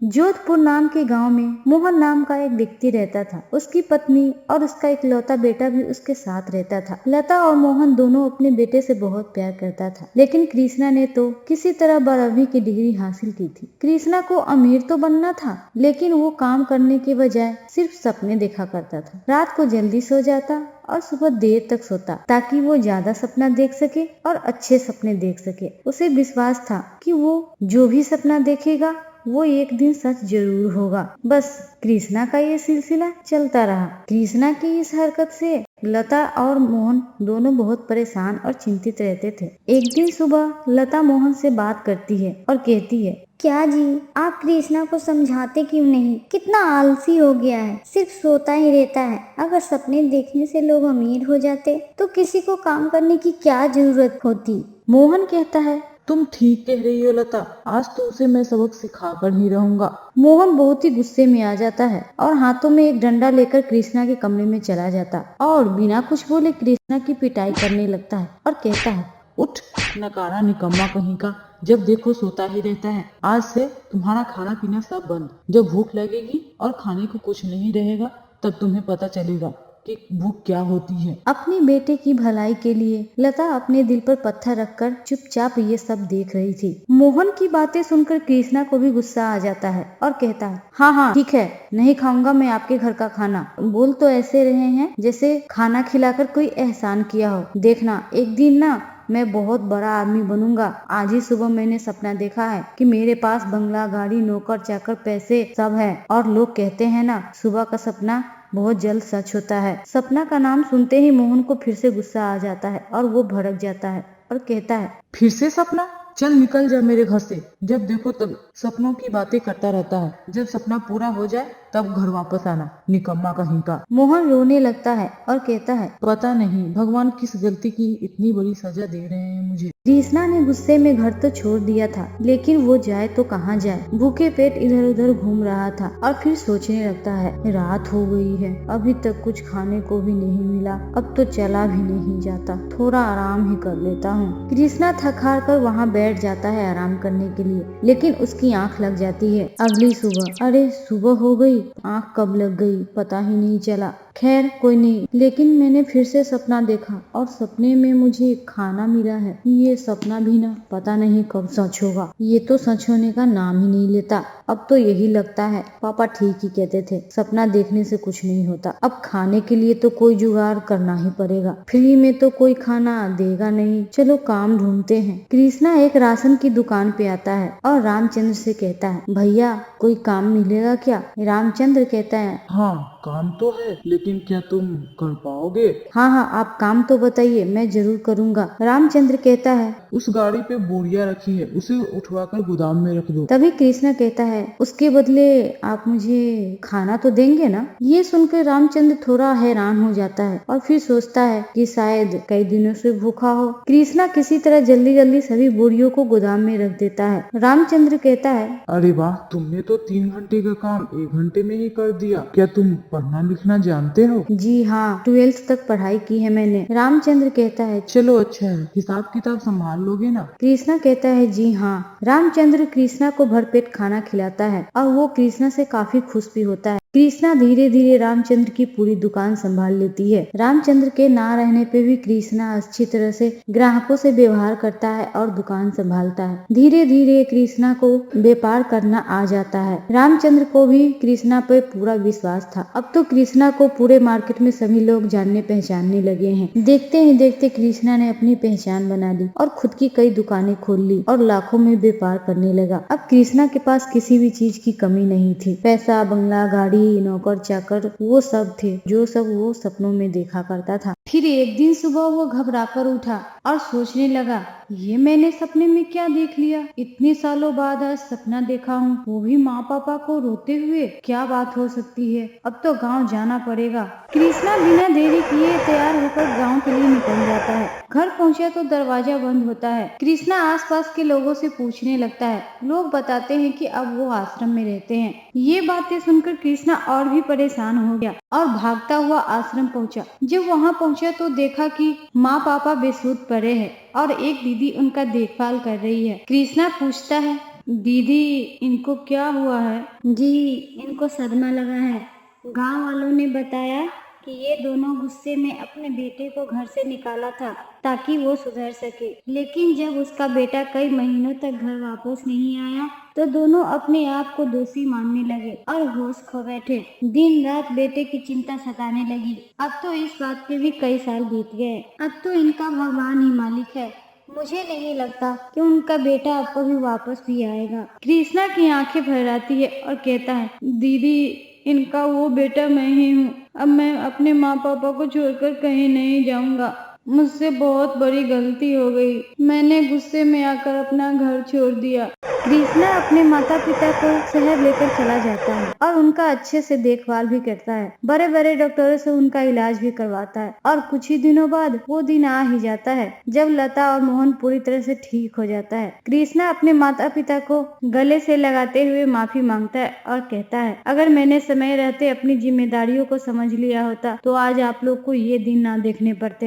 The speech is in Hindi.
जोधपुर नाम के गांव में मोहन नाम का एक व्यक्ति रहता था। उसकी पत्नी और उसका इकलौता बेटा भी उसके साथ रहता था। लता और मोहन दोनों अपने बेटे से बहुत प्यार करता था, लेकिन कृष्णा ने तो किसी तरह 12वीं की डिग्री हासिल की थी। कृष्णा को अमीर तो बनना था, लेकिन वो काम करने के बजाय सिर्फ सपने देखा करता था। रात को जल्दी सो जाता और सुबह देर तक सोता, ताकि वो ज्यादा सपना देख सके और अच्छे सपने देख सके। उसे विश्वास था कि वो जो भी सपना देखेगा वो एक दिन सच जरूर होगा। बस कृष्णा का ये सिलसिला चलता रहा। कृष्णा की इस हरकत से लता और मोहन दोनों बहुत परेशान और चिंतित रहते थे। एक दिन सुबह लता मोहन से बात करती है और कहती है, क्या जी, आप कृष्णा को समझाते क्यों नहीं? कितना आलसी हो गया है, सिर्फ सोता ही रहता है। अगर सपने देखने से लोग अमीर हो जाते तो किसी को काम करने की क्या जरूरत होती? मोहन कहता है, तुम ठीक कह रही हो लता, आज तो उसे मैं सबक सिखा कर ही रहूंगा। मोहन बहुत ही गुस्से में आ जाता है और हाथों में एक डंडा लेकर कृष्णा के कमरे में चला जाता और बिना कुछ बोले कृष्णा की पिटाई करने लगता है और कहता है, उठ नकारा निकम्मा कहीं का, जब देखो सोता ही रहता है। आज से तुम्हारा खाना पीना सब बंद। जब भूख लगेगी और खाने को कुछ नहीं रहेगा तब तुम्हें पता चलेगा कि भूख क्या होती है। अपने बेटे की भलाई के लिए लता अपने दिल पर पत्थर रखकर चुपचाप ये सब देख रही थी। मोहन की बातें सुनकर कृष्णा को भी गुस्सा आ जाता है और कहता है, हाँ ठीक है, नहीं खाऊंगा मैं आपके घर का खाना। बोल तो ऐसे रहे हैं जैसे खाना खिलाकर कोई एहसान किया हो। देखना एक दिन ना मैं बहुत बड़ा आदमी बनूंगा। आज ही सुबह मैंने सपना देखा है कि मेरे पास बंगला, गाड़ी, नौकर चाकर, पैसे सब है। और लोग कहते हैं ना, सुबह का सपना बहुत जल्द सच होता है। सपना का नाम सुनते ही मोहन को फिर से गुस्सा आ जाता है और वो भड़क जाता है और कहता है, फिर से सपना? चल निकल जा मेरे घर से। जब देखो तब सपनों की बातें करता रहता है। जब सपना पूरा हो जाए तब घर वापस आना, निकम्मा कहीं का। मोहन रोने लगता है और कहता है, पता नहीं भगवान किस गलती की इतनी बड़ी सजा दे रहे हैं मुझे। कृष्णा ने गुस्से में घर तो छोड़ दिया था, लेकिन वो जाए तो कहाँ जाए। भूखे पेट इधर उधर घूम रहा था और फिर सोचने लगता है, रात हो गई है, अभी तक कुछ खाने को भी नहीं मिला, अब तो चला भी नहीं जाता, थोड़ा आराम ही कर लेता हूँ। कृष्णा थक हार कर वहाँ बैठ जाता है आराम करने के लिए, लेकिन उसकी आँख लग जाती है। अगली सुबह, अरे सुबह हो गई, आँख कब लग गई पता ही नहीं चला। खैर कोई नहीं, लेकिन मैंने फिर से सपना देखा और सपने में मुझे खाना मिला है। ये सपना भी ना पता नहीं कब सच होगा। ये तो सच होने का नाम ही नहीं लेता। अब तो यही लगता है पापा ठीक ही कहते थे, सपना देखने से कुछ नहीं होता। अब खाने के लिए तो कोई जुगाड़ करना ही पड़ेगा। फ्री में तो कोई खाना देगा नहीं, चलो काम ढूंढते हैं। कृष्णा एक राशन की दुकान पे आता है और रामचंद्र से कहता है, भैया कोई काम मिलेगा क्या? रामचंद्र कहता है, हाँ काम तो है, लेकिन क्या तुम कर पाओगे? हाँ आप काम तो बताइए, मैं जरूर करूँगा। रामचंद्र कहता है, उस गाड़ी पे बोरिया रखी है, उसे उठवाकर गोदाम में रख दो। तभी कृष्णा कहता है, उसके बदले आप मुझे खाना तो देंगे ना? ये सुनकर रामचंद्र थोड़ा हैरान हो जाता है और फिर सोचता है कि शायद कई दिनों से भूखा हो। कृष्णा किसी तरह जल्दी जल्दी सभी बोरियों को गोदाम में रख देता है। रामचंद्र कहता है, अरे वाह, तुमने तो 3 घंटे का काम 1 घंटे में ही कर दिया। क्या तुम पढ़ना लिखना जानते हो? जी हाँ, 12th तक पढ़ाई की है मैंने। रामचंद्र कहता है, चलो अच्छा है, हिसाब किताब संभाल लोगे ना? कृष्णा कहता है, जी हाँ। रामचंद्र कृष्णा को भरपेट खाना खिलाता है और वो कृष्णा से काफी खुश भी होता है। कृष्णा धीरे धीरे रामचंद्र की पूरी दुकान संभाल लेती है। रामचंद्र के ना रहने पे भी कृष्णा अच्छी तरह से ग्राहकों से व्यवहार करता है और दुकान संभालता है। धीरे धीरे कृष्णा को व्यापार करना आ जाता है। रामचंद्र को भी कृष्णा पे पूरा विश्वास था। अब तो कृष्णा को पूरे मार्केट में सभी लोग जानने पहचानने लगे हैं। देखते ही देखते कृष्णा ने अपनी पहचान बना ली और खुद की कई दुकानें खोल ली और लाखों में व्यापार करने लगा। अब कृष्णा के पास किसी भी चीज की कमी नहीं थी। पैसा, बंगला, गाड़ी, नौकर चाकर वो सब थे जो सब वो सपनों में देखा करता था। फिर एक दिन सुबह वो घबराकर उठा और सोचने लगा, ये मैंने सपने में क्या देख लिया? इतने सालों बाद आज सपना देखा हूँ, वो भी माँ पापा को रोते हुए। क्या बात हो सकती है? अब तो गांव जाना पड़ेगा। कृष्णा बिना देरी किए तैयार होकर गांव के लिए निकल जाता है। घर पहुंचा तो दरवाजा बंद होता है। कृष्णा आसपास के लोगों से पूछने लगता है। लोग बताते हैं कि अब वो आश्रम में रहते हैं। ये बातें सुनकर कृष्णा और भी परेशान हो गया और भागता हुआ आश्रम पहुंचा। जब वहां पहुंचा तो देखा कि माँ पापा बेसुध पड़े हैं और एक दीदी उनका देखभाल कर रही है। कृष्णा पूछता है, दीदी, इनको क्या हुआ है? जी, इनको सदमा लगा है। गांव वालों ने बताया कि ये दोनों गुस्से में अपने बेटे को घर से निकाला था ताकि वो सुधर सके, लेकिन जब उसका बेटा कई महीनों तक घर वापस नहीं आया तो दोनों अपने आप को दोषी मानने लगे और होश खो बैठे। दिन रात बेटे की चिंता सताने लगी। अब तो इस बात के भी कई साल बीत गए। अब तो इनका भगवान ही मालिक है। मुझे नहीं लगता कि उनका बेटा अब कभी वापस भी आएगा। कृष्णा की आंखें भर आती है और कहता है, दीदी, इनका वो बेटा मैं ही हूँ। अब मैं अपने माँ पापा को छोड़कर कहीं नहीं जाऊंगा। मुझसे बहुत बड़ी गलती हो गई। मैंने गुस्से में आकर अपना घर छोड़ दिया। कृष्णा अपने माता पिता को शहर लेकर चला जाता है और उनका अच्छे से देखभाल भी करता है। बड़े बड़े डॉक्टरों से उनका इलाज भी करवाता है और कुछ ही दिनों बाद वो दिन आ ही जाता है जब लता और मोहन पूरी तरह से ठीक हो जाता है। कृष्णा अपने माता पिता को गले से लगाते हुए माफी मांगता है और कहता है, अगर मैंने समय रहते अपनी जिम्मेदारियों को समझ लिया होता तो आज आप लोग को ये दिन ना देखने पड़ते।